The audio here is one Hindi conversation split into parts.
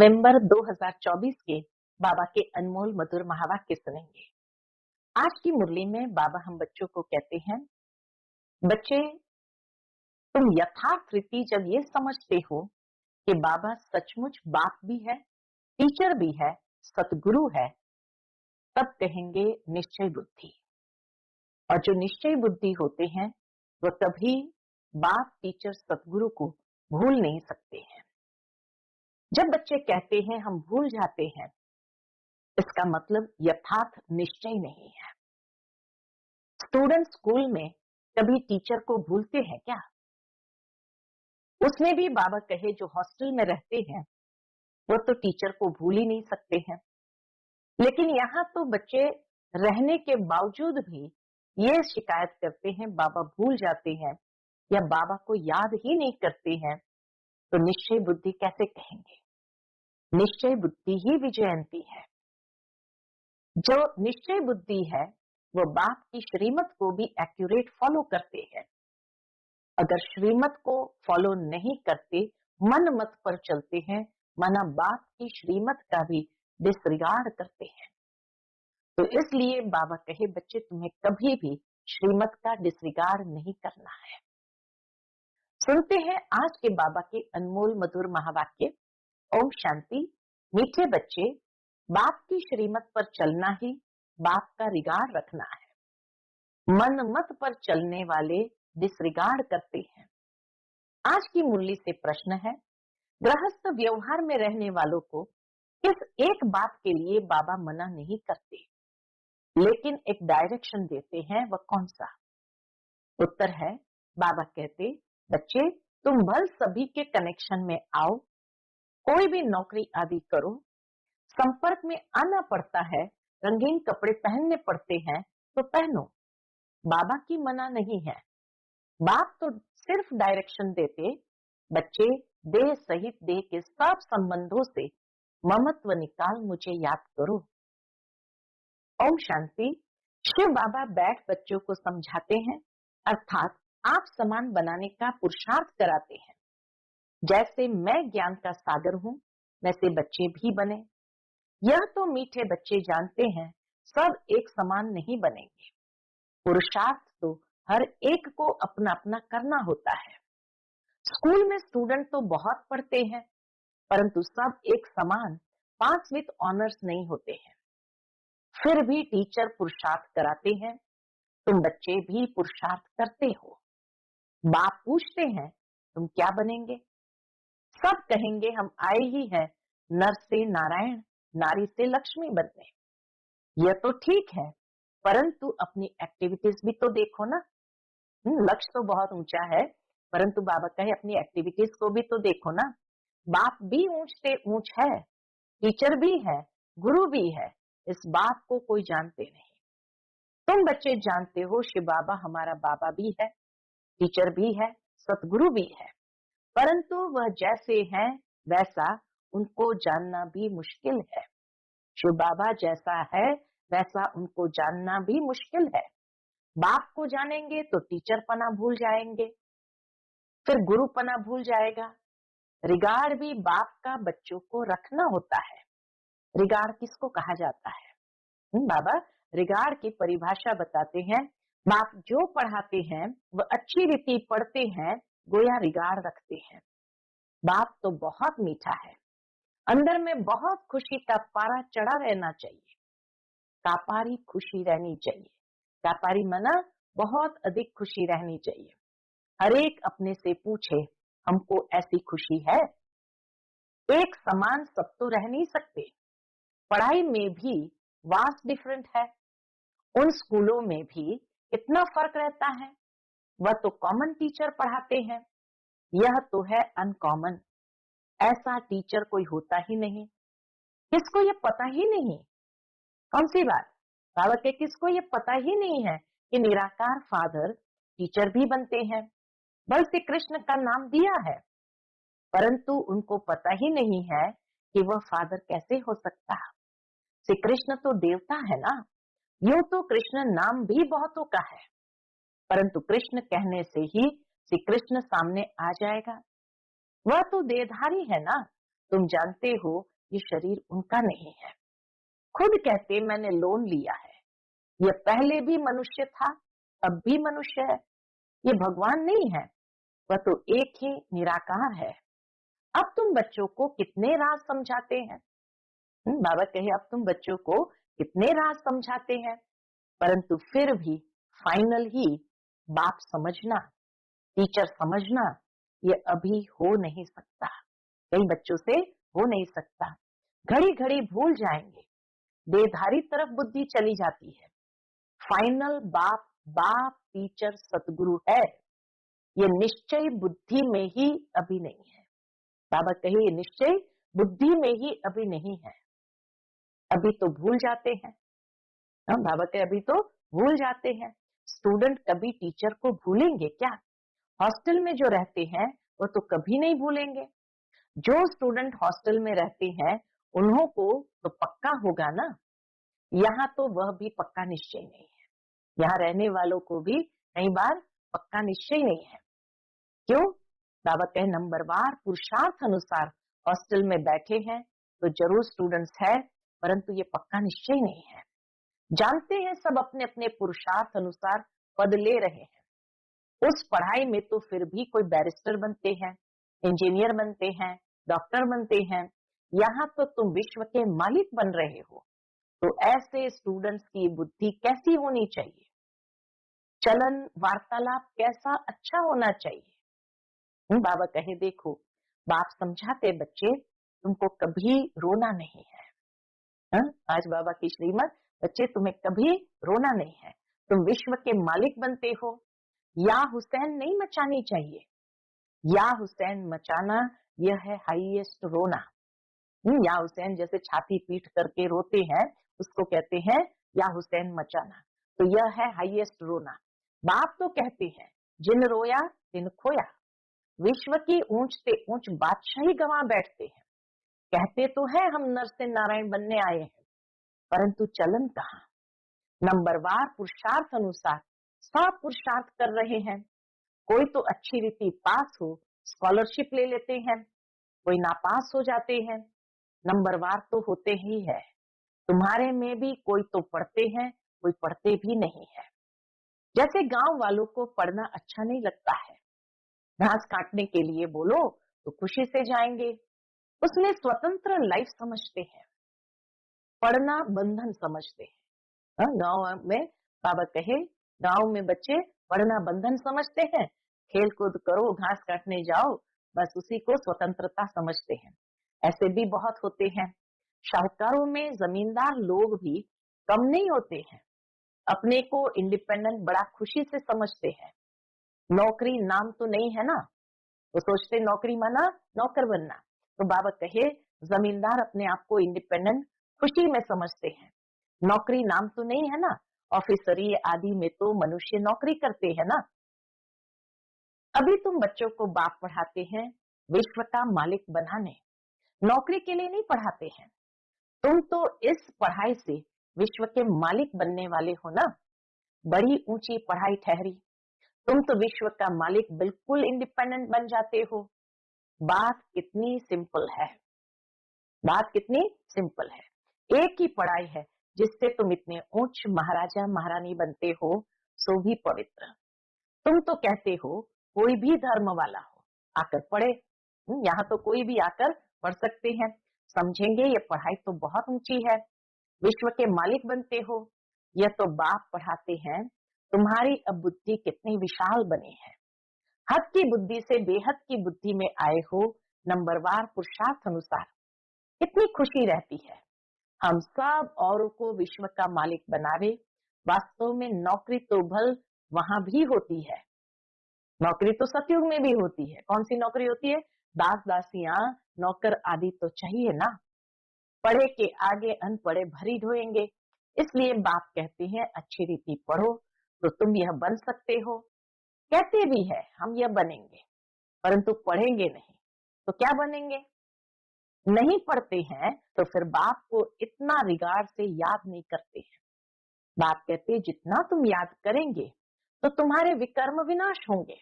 नवंबर 2024 के बाबा के अनमोल मधुर महावाक्य सुनेंगे। आज की मुरली में बाबा हम बच्चों को कहते हैं, बच्चे तुम यथार्थ रीति जब ये समझते हो कि बाबा सचमुच बाप भी है, टीचर भी है, सतगुरु है, तब कहेंगे निश्चय बुद्धि। और जो निश्चय बुद्धि होते हैं वो कभी बाप, टीचर, सतगुरु को भूल नहीं सकते हैं। जब बच्चे कहते हैं हम भूल जाते हैं, इसका मतलब यथार्थ निश्चय नहीं है। स्टूडेंट स्कूल में कभी टीचर को भूलते हैं क्या? उसमें भी बाबा कहे जो हॉस्टल में रहते हैं वो तो टीचर को भूल ही नहीं सकते हैं। लेकिन यहाँ तो बच्चे रहने के बावजूद भी ये शिकायत करते हैं बाबा भूल जाते हैं या बाबा को याद ही नहीं करते हैं, तो निश्चय बुद्धि कैसे कहेंगे? निश्चय बुद्धि ही विजयंती है। जो निश्चय बुद्धि है वो बाप की श्रीमत को भी एक्यूरेट फॉलो करते हैं। अगर श्रीमत को फॉलो नहीं करते, मन मत पर चलते हैं, माना बाप की श्रीमत का भी डिसरिगार्ड करते हैं। तो इसलिए बाबा कहे बच्चे तुम्हें कभी भी श्रीमत का डिसरिगार्ड नहीं करना है। सुनते हैं आज के बाबा के अनमोल मधुर महावाक्य। ओम शांति। मीठे बच्चे, बाप की श्रीमत पर चलना ही बाप का रिगार्ड रखना है। मन मत पर चलने वाले डिसरिगार्ड करते हैं। आज की मुरली से प्रश्न है, गृहस्थ व्यवहार में रहने वालों को किस एक बात के लिए बाबा मना नहीं करते, लेकिन एक डायरेक्शन देते हैं, वह कौन सा? उत्तर है, बाबा कहते बच्चे तुम भल सभी के कनेक्शन में आओ, कोई भी नौकरी आदि करो, संपर्क में आना पड़ता है, रंगीन कपड़े पहनने पड़ते हैं तो पहनो, बाबा की मना नहीं है। बाप तो सिर्फ डायरेक्शन देते, बच्चे देह सहित देह के सब संबंधों से ममत्व निकाल मुझे याद करो। ओम शांति। शिव बाबा बैठ बच्चों को समझाते हैं, अर्थात आप समान बनाने का पुरुषार्थ कराते हैं। जैसे मैं ज्ञान का सागर हूँ, वैसे बच्चे भी बने। यह तो मीठे बच्चे जानते हैं, सब एक समान नहीं बनेंगे। पुरुषार्थ तो हर एक को अपना अपना करना होता है। स्कूल में स्टूडेंट तो बहुत पढ़ते हैं, परंतु सब एक समान पास विद ऑनर्स नहीं होते हैं। फिर भी टीचर पुरुषार्थ कराते हैं, तुम बच्चे भी पुरुषार्थ करते हो। बाप पूछते हैं तुम क्या बनेंगे? सब कहेंगे हम आए ही हैं नर से नारायण, नारी से लक्ष्मी बनने। यह तो ठीक है, परंतु अपनी एक्टिविटीज भी तो देखो ना। लक्ष्य तो बहुत ऊंचा है, परंतु बाबा कहे अपनी एक्टिविटीज को भी तो देखो ना। बाप भी ऊंच से ऊंच है, टीचर भी है, गुरु भी है, इस बात को कोई जानते नहीं। तुम बच्चे जानते हो शिव बाबा हमारा बाबा भी है, टीचर भी है, सतगुरु भी है, परंतु वह जैसे हैं वैसा उनको जानना भी मुश्किल है। शिव बाबा जैसा है वैसा उनको जानना भी मुश्किल है। बाप को जानेंगे तो टीचर पना भूल जाएंगे, फिर गुरु पना भूल जाएगा। रिगार्ड भी बाप का बच्चों को रखना होता है। रिगार्ड किसको कहा जाता है? बाबा रिगार्ड की परिभाषा बताते हैं, बाप जो पढ़ाते हैं वह अच्छी रीति पढ़ते हैं, गोया रिगार्ड रखते हैं। बाप तो बहुत मीठा है, अंदर में बहुत खुशी का पारा चढ़ा रहना चाहिए, कापारी खुशी रहनी चाहिए। कापारी मना बहुत अधिक खुशी रहनी चाहिए। हर एक अपने से पूछे हमको ऐसी खुशी है? एक समान सब तो रह नहीं सकते। पढ़ाई में भी वास्ट डिफरेंट है, उन स्कूलों में भी इतना फर्क रहता है। वह तो कॉमन टीचर पढ़ाते हैं, यह तो है अनकॉमन। ऐसा टीचर कोई होता ही नहीं। किसको ये पता ही नहीं? कौन सी बात? बाबा के किसको ये पता ही नहीं है कि निराकार फादर टीचर भी बनते हैं, बल्कि कृष्ण का नाम दिया है, परंतु उनको पता ही नहीं है कि वह फादर कैसे हो सकता है। श्री कृष्ण तो देवता है ना। यूं तो कृष्ण नाम भी बहुतों का है, परंतु कृष्ण कहने से ही श्री कृष्ण सामने आ जाएगा। वह तो देहधारी है ना, तुम जानते हो ये शरीर उनका नहीं है। खुद कहते मैंने लोन लिया है, ये पहले भी मनुष्य था, अब भी मनुष्य है। ये भगवान नहीं है, वह तो एक ही निराकार है। अब तुम बच्चों को कितने राज समझाते हैं। बाबा कहे अब तुम बच्चों को कितने राज समझाते हैं, परंतु फिर भी फाइनल ही बाप समझना, टीचर समझना, ये अभी हो नहीं सकता। कई बच्चों से हो नहीं सकता। घड़ी घड़ी भूल जाएंगे, देहधारी तरफ बुद्धि चली जाती है। फाइनल बाप बाप टीचर सतगुरु है, ये निश्चय बुद्धि में ही अभी नहीं है। बाबा कहे ये निश्चय बुद्धि में ही अभी नहीं है, अभी तो भूल जाते हैं। बाबा कहे अभी तो भूल जाते हैं। स्टूडेंट कभी टीचर को भूलेंगे क्या? हॉस्टल में जो रहते हैं वो तो कभी नहीं भूलेंगे। जो स्टूडेंट हॉस्टल में रहते हैं उन्हों को तो पक्का होगा ना। यहाँ तो वह भी पक्का निश्चय नहीं है, यहाँ रहने वालों को भी कई बार पक्का निश्चय नहीं है। क्यों? बाबा कहे नंबरवार पुरुषार्थ अनुसार हॉस्टल में बैठे हैं तो जरूर स्टूडेंट्स है, परंतु ये पक्का निश्चय नहीं है। जानते हैं सब अपने अपने पुरुषार्थ अनुसार पद ले रहे हैं। उस पढ़ाई में तो फिर भी कोई बैरिस्टर बनते हैं, इंजीनियर बनते हैं, डॉक्टर बनते हैं। यहाँ तो तुम विश्व के मालिक बन रहे हो। तो ऐसे स्टूडेंट्स की बुद्धि कैसी होनी चाहिए, चलन वार्तालाप कैसा अच्छा होना चाहिए। बाबा कहे देखो, बाप समझाते बच्चे तुमको कभी रोना नहीं है। आज बाबा की श्रीमत, बच्चे तुम्हें कभी रोना नहीं है, तुम विश्व के मालिक बनते हो। या हुसैन नहीं मचानी चाहिए, या हुसैन मचाना यह है हाईएस्ट रोना। या हुसैन जैसे छाती पीट करके रोते हैं उसको कहते हैं या हुसैन मचाना, तो यह है हाईएस्ट रोना। बाप तो कहते हैं जिन रोया तिन खोया। विश्व की ऊंच से ऊंच बादशाही गंवा बैठते हैं। कहते तो है हम नर से नारायण बनने आए हैं, परंतु चलन कहाँ। नंबरवार पुरुषार्थ अनुसार सब पुरुषार्थ कर रहे हैं। कोई तो अच्छी रीति पास हो स्कॉलरशिप ले लेते हैं, कोई नापास हो जाते हैं। नंबरवार तो होते ही है। तुम्हारे में भी कोई तो पढ़ते हैं, कोई पढ़ते भी नहीं है। जैसे गांव वालों को पढ़ना अच्छा नहीं लगता है, घास काटने के लिए बोलो तो खुशी से जाएंगे, उसमें स्वतंत्र लाइफ समझते हैं, पढ़ना बंधन समझते हैं। गांव में बाबा कहे गांव में बच्चे पढ़ना बंधन समझते हैं, खेल कूद करो घास काटने जाओ, बस उसी को स्वतंत्रता समझते हैं। ऐसे भी बहुत होते हैं। शाहूकारों में जमींदार लोग भी कम नहीं होते हैं, अपने को इंडिपेंडेंट बड़ा खुशी से समझते हैं। नौकरी नाम तो नहीं है ना, वो सोचते नौकरी माना नौकर बनना। तो बाबा कहे जमींदार अपने आप को इंडिपेंडेंट खुशी में समझते हैं। नौकरी नाम तो नहीं है ना, ऑफिसरी आदि में तो मनुष्य नौकरी करते हैं ना। अभी तुम बच्चों को बाप पढ़ाते हैं विश्व का मालिक बनाने, नौकरी के लिए नहीं पढ़ाते हैं। तुम तो इस पढ़ाई से विश्व के मालिक बनने वाले हो ना। बड़ी ऊंची पढ़ाई ठहरी, तुम तो विश्व का मालिक बिल्कुल इंडिपेंडेंट बन जाते हो। बात कितनी सिंपल है, बात कितनी सिंपल है। एक ही पढ़ाई है जिससे तुम इतने ऊंच महाराजा महारानी बनते हो, सो भी पवित्र। तुम तो कहते हो कोई भी धर्म वाला हो आकर पढ़े। यहाँ तो कोई भी आकर पढ़ सकते हैं, समझेंगे ये पढ़ाई तो बहुत ऊंची है, विश्व के मालिक बनते हो। यह तो बाप पढ़ाते हैं तुम्हारी अब बुद्धि कितनी विशाल बनी है। हद की बुद्धि से बेहद की बुद्धि में आए हो। नंबरवार पुरुषार्थ अनुसार इतनी खुशी रहती है। हम सब औरों को विश्व का मालिक बनावे। वास्तव में नौकरी तो भल वहां भी होती है, नौकरी तो सतयुग में भी होती है। कौन सी नौकरी होती है? दास दासियां नौकर आदि तो चाहिए ना। पढ़े के आगे अनपढ़े भरी ढोएंगे, इसलिए बाप कहते हैं अच्छी रीति पढ़ो तो तुम यह बन सकते हो। कहते भी है हम यह बनेंगे, परंतु पढ़ेंगे नहीं तो क्या बनेंगे। नहीं पढ़ते हैं तो फिर बाप को इतना रिगार्ड से याद नहीं करते हैं। बाप कहते जितना तुम याद करेंगे तो तुम्हारे विकर्म विनाश होंगे।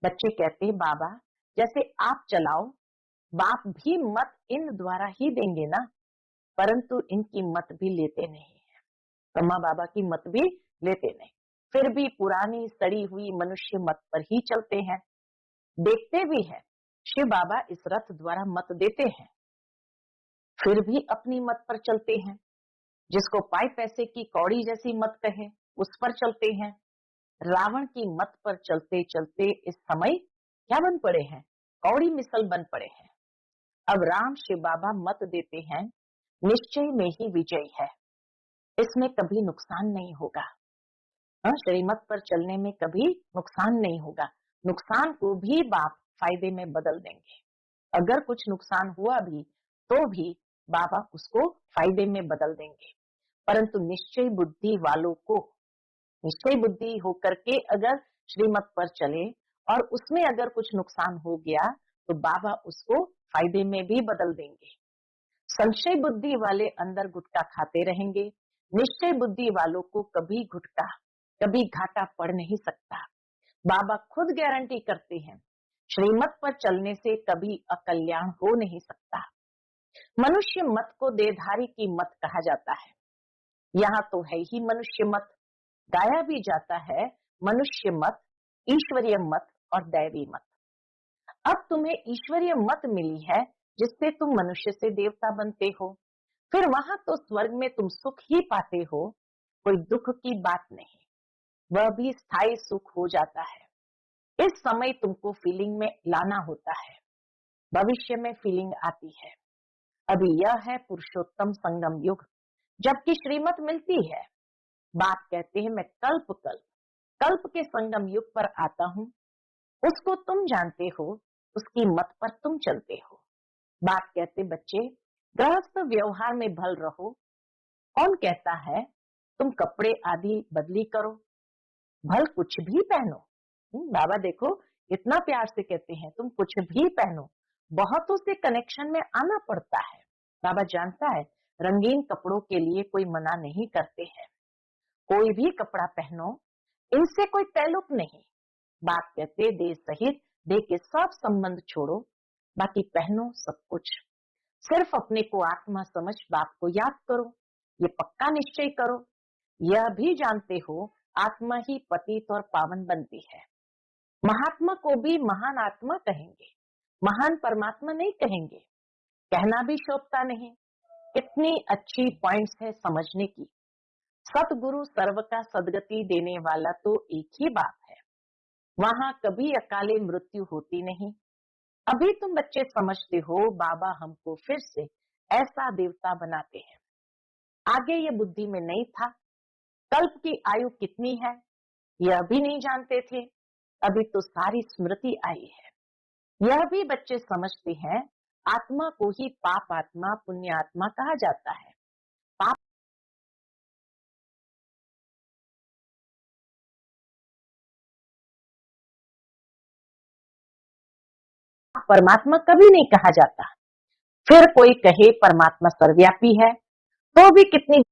बच्चे कहते हैं बाबा जैसे आप चलाओ बाप भी मत इन द्वारा ही देंगे ना, परंतु इनकी मत भी लेते नहीं है, ब्रह्मा बाबा की मत भी लेते नहीं, फिर भी पुरानी सड़ी हुई मनुष्य मत पर ही चलते हैं। देखते भी है शिव बाबा इस रथ द्वारा मत देते हैं, फिर भी अपनी मत पर चलते हैं। जिसको पाई पैसे की कौड़ी जैसी मत कहे उस पर चलते हैं। रावण की मत पर चलते चलते इस समय क्या बन पड़े हैं, कौड़ी मिसल बन पड़े हैं। अब राम शिव बाबा मत देते हैं, निश्चय में ही विजय है, इसमें कभी नुकसान नहीं होगा। श्रीमत पर चलने में कभी नुकसान नहीं होगा, नुकसान को भी बाप फायदे में बदल देंगे। अगर कुछ नुकसान हुआ भी तो भी बाबा उसको फायदे में बदल देंगे। परंतु निश्चय बुद्धि वालों को, निश्चय बुद्धि होकर के अगर श्रीमत पर चले और उसमें अगर कुछ नुकसान हो गया तो बाबा उसको फायदे में भी बदल देंगे। संशय बुद्धि वाले अंदर गुटखा खाते रहेंगे, निश्चय बुद्धि वालों को कभी गुटखा कभी घाटा पड़ नहीं सकता। बाबा खुद गारंटी करते हैं, श्रीमत पर चलने से कभी अकल्याण हो नहीं सकता। मनुष्य मत को देहधारी की मत कहा जाता है। यहाँ तो है ही मनुष्य मत, गाया भी जाता है मनुष्य मत, ईश्वरीय मत और दैवी मत। अब तुम्हें ईश्वरीय मत मिली है जिससे तुम मनुष्य से देवता बनते हो, फिर वहां तो स्वर्ग में तुम सुख ही पाते हो, कोई दुख की बात नहीं, वह भी स्थायी सुख हो जाता है। इस समय तुमको फीलिंग में लाना होता है, भविष्य में फीलिंग आती है। अभी यह है पुरुषोत्तम संगम युग, जबकि श्रीमत मिलती है। बाप कहते हैं मैं कल्प के संगम युग पर आता हूँ, उसको तुम जानते हो, उसकी मत पर तुम चलते हो। बाप कहते बच्चे गृहस्थ व्यवहार में भल रहो, कौन कहता है तुम कपड़े आदि बदली करो, भल कुछ भी पहनो। बाबा देखो इतना प्यार से कहते हैं तुम कुछ भी पहनो, बहुतों से कनेक्शन में आना पड़ता है। बाबा जानता है रंगीन कपड़ों के लिए कोई मना नहीं करते हैं, कोई भी कपड़ा पहनो, इनसे कोई ताल्लुक नहीं। बाप कहते देह सहित देह के सब संबंध छोड़ो, बाकी पहनो सब कुछ, सिर्फ अपने को आत्मा समझ बाप को याद करो, ये पक्का निश्चय करो। यह भी जानते हो आत्मा ही पतित और पावन बनती है। महात्मा को भी महान आत्मा कहेंगे, महान परमात्मा नहीं कहेंगे, कहना भी शोभता नहीं। कितनी अच्छी पॉइंट्स है समझने की। सतगुरु सर्व का सदगति देने वाला तो एक ही बात है, वहां कभी अकाले मृत्यु होती नहीं। अभी तुम बच्चे समझते हो बाबा हमको फिर से ऐसा देवता बनाते हैं, आगे ये बुद्धि में नहीं था। कल्प की आयु कितनी है यह भी नहीं जानते थे, अभी तो सारी स्मृति आई है। यह भी बच्चे समझते हैं आत्मा को ही पाप आत्मा पुण्य आत्मा कहा जाता है। पाप परमात्मा कभी नहीं कहा जाता। फिर कोई कहे परमात्मा सर्वव्यापी है तो भी कितनी